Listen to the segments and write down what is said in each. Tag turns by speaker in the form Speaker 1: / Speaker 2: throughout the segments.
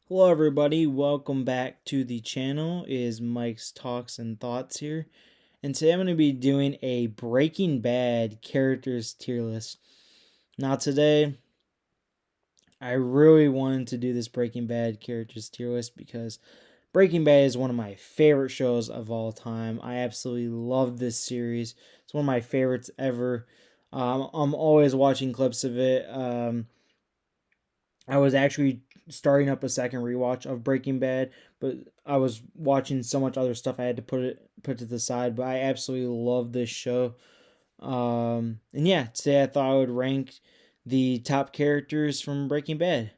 Speaker 1: Hello everybody, welcome back to the channel. It is Mike's Talks and Thoughts here. And today I'm going to be doing a Breaking Bad characters tier list. Now today, I really wanted to do this Breaking Bad characters tier list because Breaking Bad is one of my favorite shows of all time. I absolutely love this series. It's one of my favorites ever. I'm always watching clips of it. I was actually starting up a second rewatch of Breaking Bad, but I was watching so much other stuff I had to put to the side. But I absolutely love this show. And yeah, today I thought I would rank the top characters from Breaking Bad.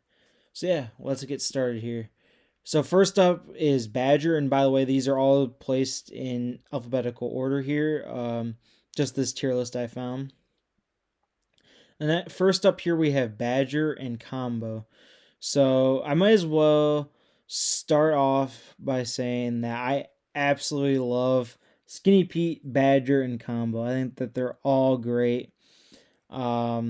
Speaker 1: So yeah, let's get started here. So first up is Badger, and by the way, these are all placed in alphabetical order here. Just this tier list I found. And that first up here we have Badger and Combo. So I might as well start off by saying that I absolutely love Skinny Pete, Badger, and Combo. I think that they're all great. I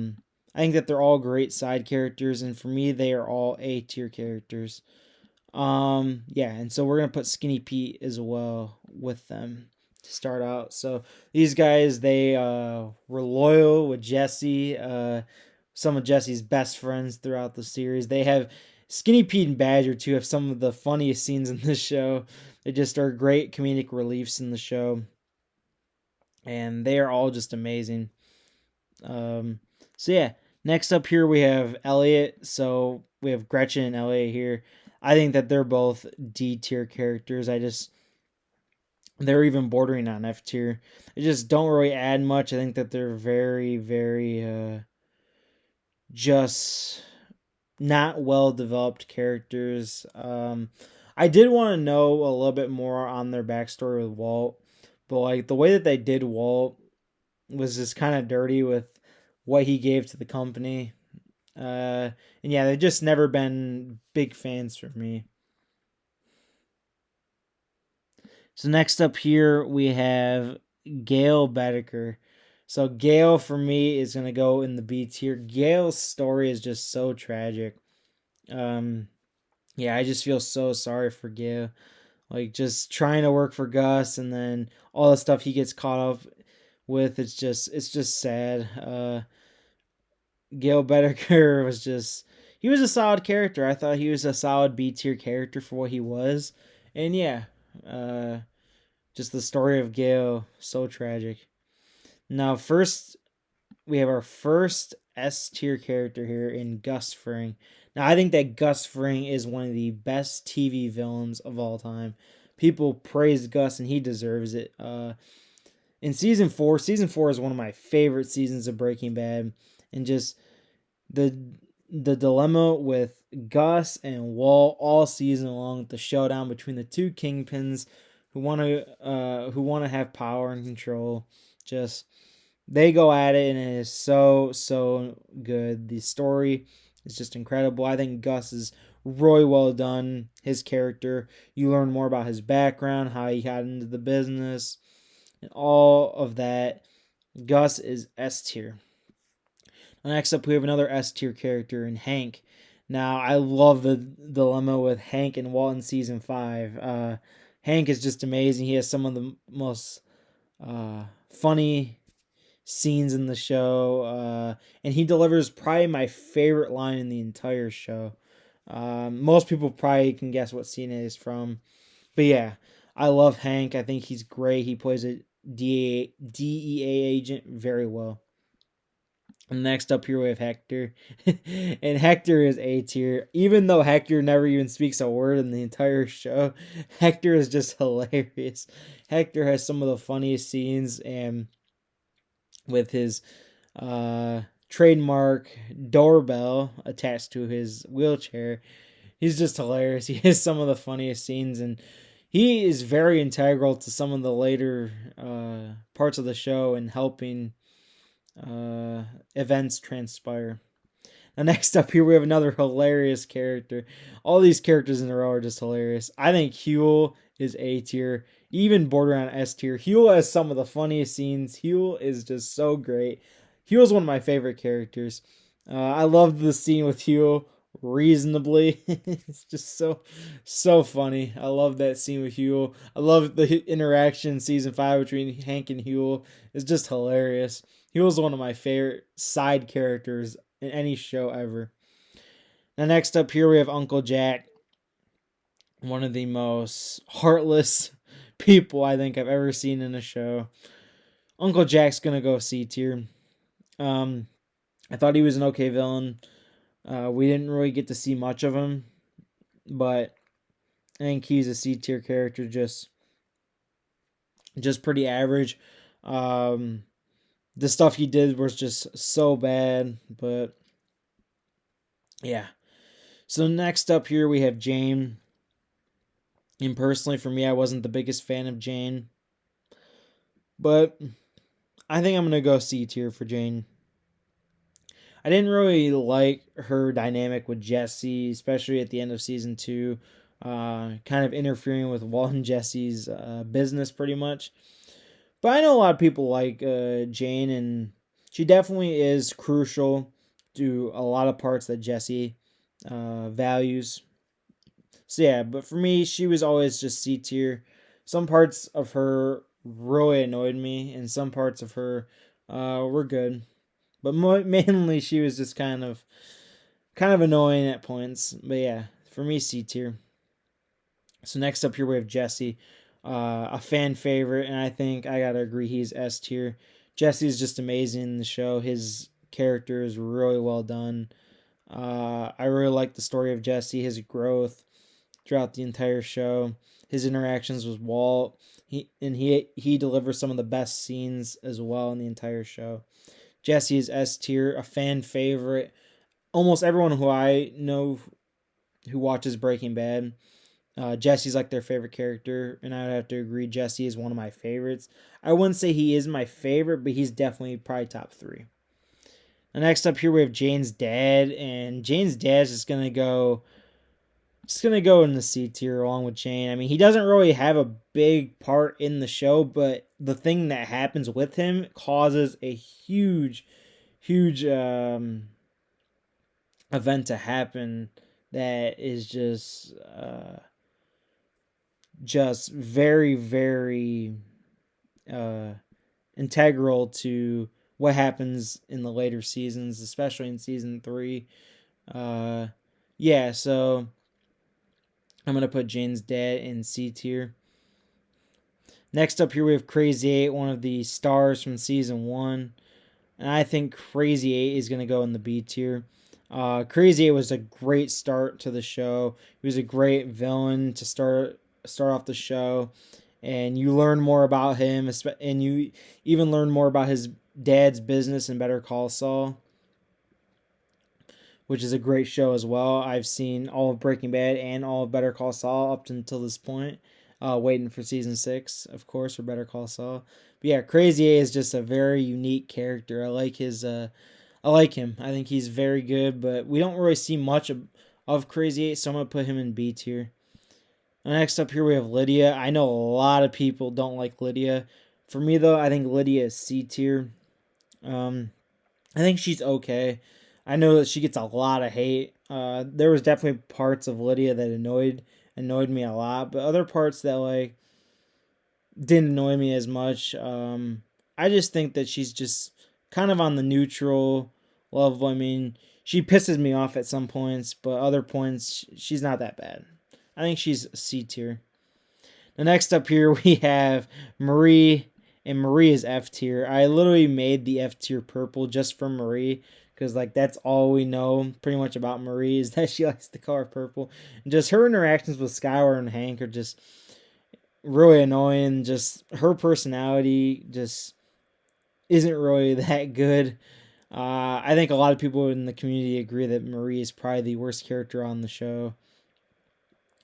Speaker 1: think that they're all great side characters, and for me, they are all A tier characters. Yeah, and so we're gonna put Skinny Pete as well with them to start out. So these guys, they were loyal with Jesse. Some of Jesse's best friends throughout the series. They have Skinny Pete and Badger too. Have some of the funniest scenes in this show. They just are great comedic reliefs in the show, and they are all just amazing. So yeah, next up here we have Elliot. So we have Gretchen and Elliot here. I think that they're both D tier characters. They're even bordering on F tier. They just don't really add much. I think that they're very, very just not well developed characters. I did want to know a little bit more on their backstory with Walt, but like the way that they did Walt was just kind of dirty with what he gave to the company. And yeah, they've just never been big fans for me. So next up here we have Gail Bedecker. So Gail for me is gonna go in the B tier. Gail's story is just so tragic. Um, yeah, I just feel so sorry for Gail. Like just trying to work for Gus and then all the stuff he gets caught up with. It's just sad. Gail Bedecker was just he was a solid character. I thought he was a solid B tier character for what he was. And yeah, uh, just the story of Gail, so tragic. Now, first we have our first S tier character here in Gus Fring. Now, I think that Gus Fring is one of the best TV villains of all time. People praise Gus, and he deserves it. In season 4 is one of my favorite seasons of Breaking Bad, and just the the dilemma with Gus and Walt all season long, the showdown between the two kingpins who want to have power and control. Just they go at it, and it is so good. The story is just incredible. I think Gus is really well done. His character, you learn more about his background, how he got into the business, and all of that. Gus is S tier. Next up, we have another S tier character in Hank. Now, I love the dilemma with Hank and Walt in season 5. Hank is just amazing. He has some of the most funny scenes in the show, and he delivers probably my favorite line in the entire show. Most people probably can guess what scene it is from, but yeah, I love Hank. I think he's great. He plays a DEA agent very well. And next up here we have Hector, and Hector is A tier. Even though Hector never even speaks a word in the entire show, Hector is just hilarious. Hector has some of the funniest scenes, and with his trademark doorbell attached to his wheelchair. He's just hilarious. He has some of the funniest scenes, and he is very integral to some of the later parts of the show and helping events transpire. Now, next up here, we have another hilarious character. All these characters in a row are just hilarious. I think Huel is A tier, even border on S tier. Huel has some of the funniest scenes. Huel is just so great. Huel is one of my favorite characters. I love the scene with Huel reasonably. It's just so funny. I love that scene with Hugo. I love the interaction in season 5 between Hank and Hugo. It's just hilarious. Hugo's one of my favorite side characters in any show ever. Now next up here we have Uncle Jack, one of the most heartless people I think I've ever seen in a show. Uncle Jack's gonna go C tier. I thought he was an okay villain. We didn't really get to see much of him, but I think he's a C tier character, just pretty average. Um, the stuff he did was just so bad, but yeah. So next up here we have Jane. And personally, for me, I wasn't the biggest fan of Jane, but I think I'm gonna go C tier for Jane. I didn't really like her dynamic with Jesse, especially at the end of season 2, kind of interfering with Walt and Jesse's business pretty much. But I know a lot of people like Jane, and she definitely is crucial to a lot of parts that Jesse values. So yeah, but for me, she was always just C tier. Some parts of her really annoyed me, and some parts of her were good. But mainly, she was just kind of annoying at points. But yeah, for me, C tier. So next up here we have Jesse, a fan favorite, and I think I gotta agree he's S tier. Jesse is just amazing in the show. His character is really well done. I really like the story of Jesse, his growth throughout the entire show, his interactions with Walt. He delivers some of the best scenes as well in the entire show. Jesse is S tier, a fan favorite. Almost everyone who I know who watches Breaking Bad, Jesse's like their favorite character, and I would have to agree. Jesse is one of my favorites. I wouldn't say he is my favorite, but he's definitely probably top 3. And next up here we have Jane's dad, and Jane's dad is just gonna go in the C tier along with Jane. I mean, he doesn't really have a big part in the show, but the thing that happens with him causes a huge event to happen that is just very uh, integral to what happens in the later seasons, especially in season 3. Yeah, so I'm gonna put Jane's dad in C tier. Next up here we have Crazy 8, one of the stars from season 1. And I think Crazy 8 is going to go in the B tier. Crazy 8 was a great start to the show. He was a great villain to start off the show. And you learn more about him, and you even learn more about his dad's business in Better Call Saul, which is a great show as well. I've seen all of Breaking Bad and all of Better Call Saul up until this point. Waiting for season 6, of course, for Better Call Saul. But yeah, Crazy A is just a very unique character. I like I like him. I think he's very good, but we don't really see much of Crazy 8, so I'm gonna put him in B tier. Next up here we have Lydia. I know a lot of people don't like Lydia. For me though, I think Lydia is C tier. I think she's okay. I know that she gets a lot of hate. There was definitely parts of Lydia that annoyed me a lot, but other parts that like didn't annoy me as much. I just think that she's just kind of on the neutral level. I mean, she pisses me off at some points, but other points she's not that bad. I think she's C tier. The next up here we have Marie, and Marie is F tier. I literally made the F tier purple just for Marie because like that's all we know pretty much about Marie is that she likes the color purple. And just her interactions with Skylar and Hank are just really annoying. Just her personality just isn't really that good. I think a lot of people in the community agree that Marie is probably the worst character on the show.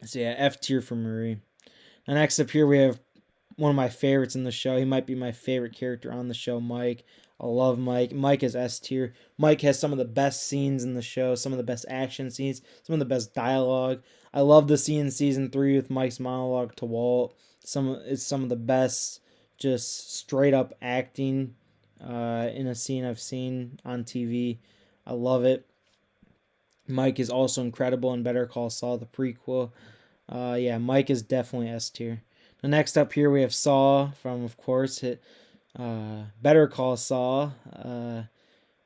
Speaker 1: So yeah, F tier for Marie. And next up here we have one of my favorites in the show. He might be my favorite character on the show, Mike. I love Mike. Mike is S tier. Mike has some of the best scenes in the show, some of the best action scenes, some of the best dialogue. I love the scene in season 3 with Mike's monologue to Walt. It's some of the best, just straight up acting in a scene I've seen on TV. I love it. Mike is also incredible in Better Call Saul, the prequel. Yeah, Mike is definitely S tier. The next up here we have Saul from, of course, Better Call Saul.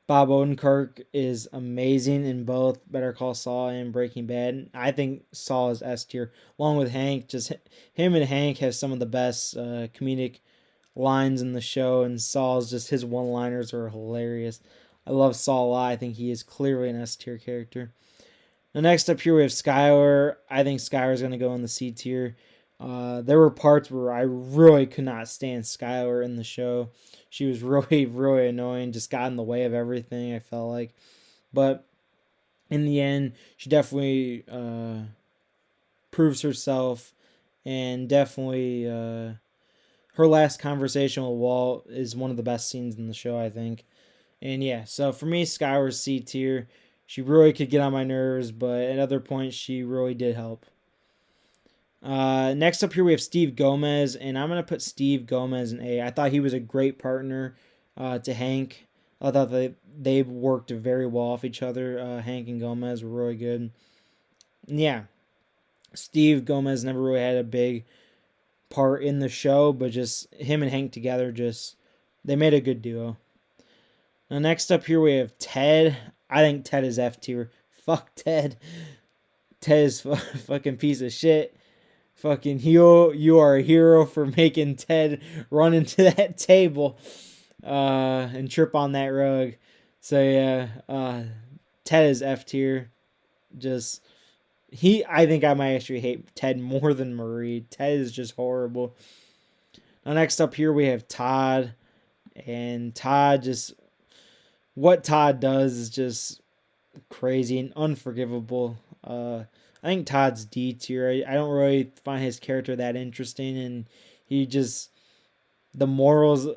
Speaker 1: Bob Odenkirk is amazing in both Better Call Saul and Breaking Bad. I think Saul is S tier, along with Hank. Just him and Hank have some of the best comedic lines in the show, and Saul's just his one-liners are hilarious. I love Saul a lot. I think he is clearly an S tier character. The next up here we have Skylar. I think Skylar's going to go in the C tier. There were parts where I really could not stand Skylar in the show. She was really, really annoying. Just got in the way of everything, I felt like. But in the end, she definitely proves herself. And definitely her last conversation with Walt is one of the best scenes in the show, I think. And yeah, so for me, Skylar's C tier. She really could get on my nerves, but at other points, she really did help. Next up here, we have Steve Gomez, and I'm going to put Steve Gomez in A. I thought he was a great partner to Hank. I thought they worked very well off each other. Hank and Gomez were really good. And yeah, Steve Gomez never really had a big part in the show, but just him and Hank together, they made a good duo. Now, next up here, we have Ted. I think Ted is F tier. Fuck Ted. Ted is fucking piece of shit. Fucking Hugo, you are a hero for making Ted run into that table and trip on that rug. So yeah, Ted is F tier. I think I might actually hate Ted more than Marie. Ted is just horrible. Now next up here we have Todd, and what Todd does is just crazy and unforgivable. I think Todd's D tier. I don't really find his character that interesting, and the morals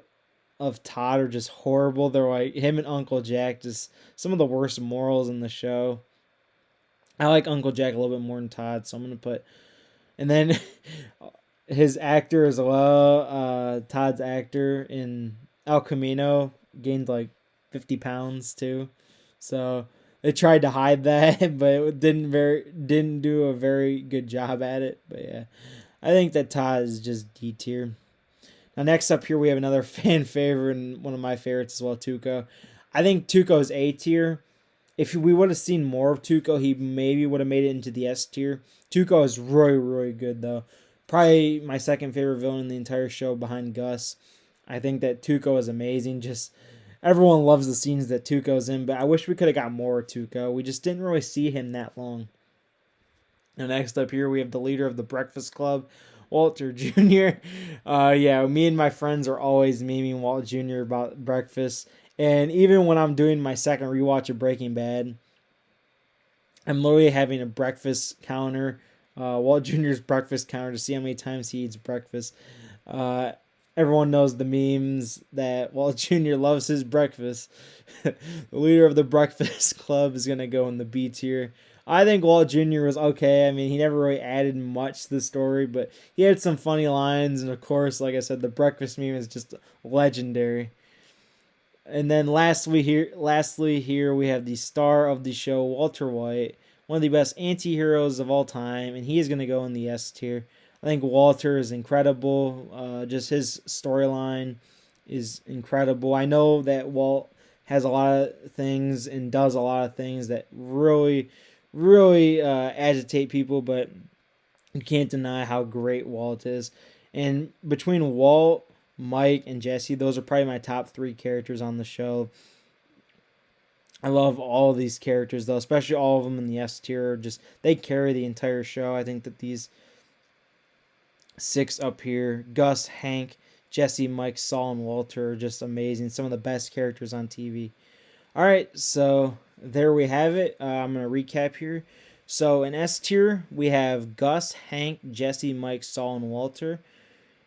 Speaker 1: of Todd are just horrible. They're like him and Uncle Jack, just some of the worst morals in the show. I like Uncle Jack a little bit more than Todd, so I'm gonna put. And then his actor as well, Todd's actor in El Camino gained like 50 pounds too. So they tried to hide that, but it didn't do a very good job at it. But yeah, I think that Todd is just D tier. Now next up here we have another fan favorite and one of my favorites as well, Tuko. I think Tuko is A tier. If we would have seen more of Tuko, he maybe would have made it into the S tier. Tuko is really, really good though. Probably my second favorite villain in the entire show behind Gus. I think that Tuko is amazing. Just everyone loves the scenes that Tuko's in, but I wish we could have got more of Tuko. We just didn't really see him that long. And next up here, we have the leader of the Breakfast Club, Walter Jr. Yeah, me and my friends are always memeing Walt Jr. about breakfast. And even when I'm doing my second rewatch of Breaking Bad, I'm literally having a breakfast counter, Walt Jr.'s breakfast counter, to see how many times he eats breakfast. Everyone knows the memes that Walt Jr. loves his breakfast. The leader of the Breakfast Club is going to go in the B tier. I think Walt Jr. was okay. I mean, he never really added much to the story, but he had some funny lines. And of course, like I said, the breakfast meme is just legendary. And then lastly here we have the star of the show, Walter White, one of the best anti-heroes of all time, and he is going to go in the S tier. I think Walter is incredible. Just his storyline is incredible. I know that Walt has a lot of things and does a lot of things that really, really agitate people, but you can't deny how great Walt is. And between Walt, Mike, and Jesse, those are probably my top 3 characters on the show. I love all of these characters, though, especially all of them in the S tier. They carry the entire show. I think that these 6 up here, Gus, Hank, Jesse, Mike, Saul, and Walter, are just amazing. Some of the best characters on TV. All right, so there we have it. I'm going to recap here. So in S tier, we have Gus, Hank, Jesse, Mike, Saul, and Walter.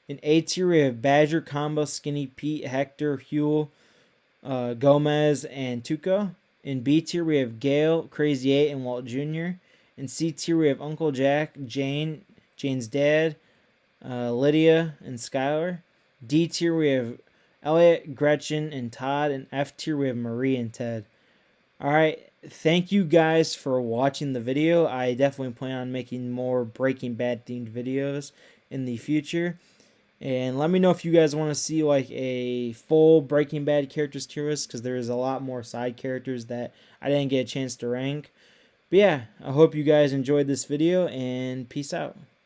Speaker 1: In A tier, we have Badger, Combo, Skinny Pete, Hector, Huel, Gomez, and Tuko. In B tier, we have Gale, Crazy 8, and Walt Jr. In C tier, we have Uncle Jack, Jane's dad, Lydia, and Skylar. D tier, we have Elliot, Gretchen, and Todd. And F tier, we have Marie and Ted. Alright, thank you guys for watching the video. I definitely plan on making more Breaking Bad themed videos in the future. And let me know if you guys want to see like a full Breaking Bad characters tier list, because there is a lot more side characters that I didn't get a chance to rank. But yeah, I hope you guys enjoyed this video, and peace out.